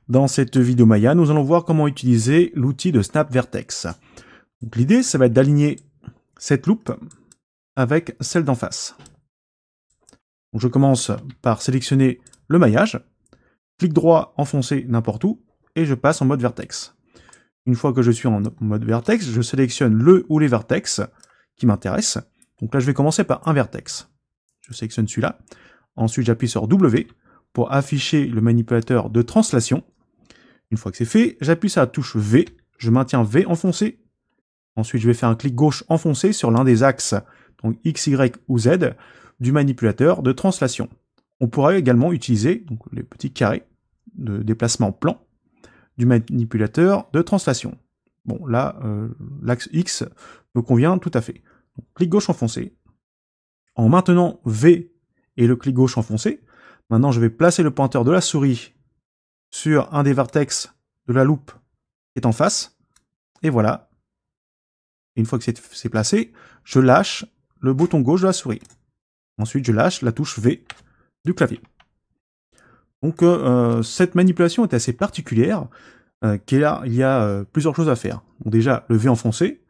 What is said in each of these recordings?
Dans cette vidéo Maya, nous allons voir comment utiliser l'outil de Snap Vertex. L'idée, ça va être d'aligner cette loupe avec celle d'en face. Donc, je commence par sélectionner le maillage, clic droit, enfoncer n'importe où, et je passe en mode Vertex. Une fois que je suis en mode Vertex, je sélectionne le ou les vertex qui m'intéressent. Donc là, je vais commencer par un vertex. Je sélectionne celui-là. Ensuite, j'appuie sur W pour afficher le manipulateur de translation. Une fois que c'est fait, j'appuie sur la touche V. Je maintiens V enfoncé. Ensuite, je vais faire un clic gauche enfoncé sur l'un des axes, donc X, Y ou Z, du manipulateur de translation. On pourra également utiliser donc, les petits carrés de déplacement plan du manipulateur de translation. Bon, là, l'axe X me convient tout à fait. Donc, clic gauche enfoncé. En maintenant V et le clic gauche enfoncé, maintenant je vais placer le pointeur de la souris sur un des vertex de la loupe qui est en face. Et voilà. Et une fois que c'est placé, je lâche le bouton gauche de la souris. Ensuite, je lâche la touche V du clavier. Donc, cette manipulation est assez particulière, car il y a plusieurs choses à faire. Donc, déjà, le V enfoncé,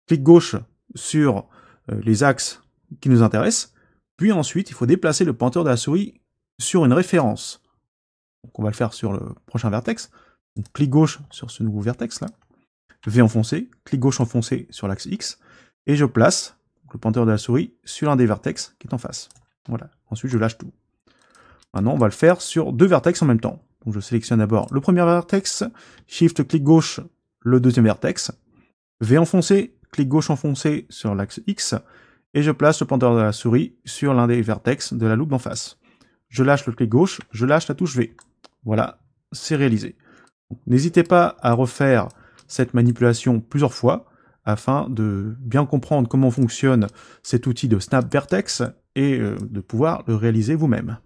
clic gauche sur les axes qui nous intéressent, puis ensuite, il faut déplacer le pointeur de la souris sur une référence. Donc, on va le faire sur le prochain vertex. Donc, clic gauche sur ce nouveau vertex là, V enfoncé, clic gauche enfoncé sur l'axe X, et je place le pointeur de la souris sur l'un des vertex qui est en face. Voilà. Ensuite, je lâche tout. Maintenant, on va le faire sur deux vertex en même temps. Donc, je sélectionne d'abord le premier vertex, Shift, clic gauche, le deuxième vertex, V enfoncé, clic gauche enfoncé sur l'axe X, et je place le pointeur de la souris sur l'un des vertex de la loupe d'en face. Je lâche le clic gauche, je lâche la touche V. Voilà, c'est réalisé. N'hésitez pas à refaire cette manipulation plusieurs fois afin de bien comprendre comment fonctionne cet outil de Snap Vertex et de pouvoir le réaliser vous-même.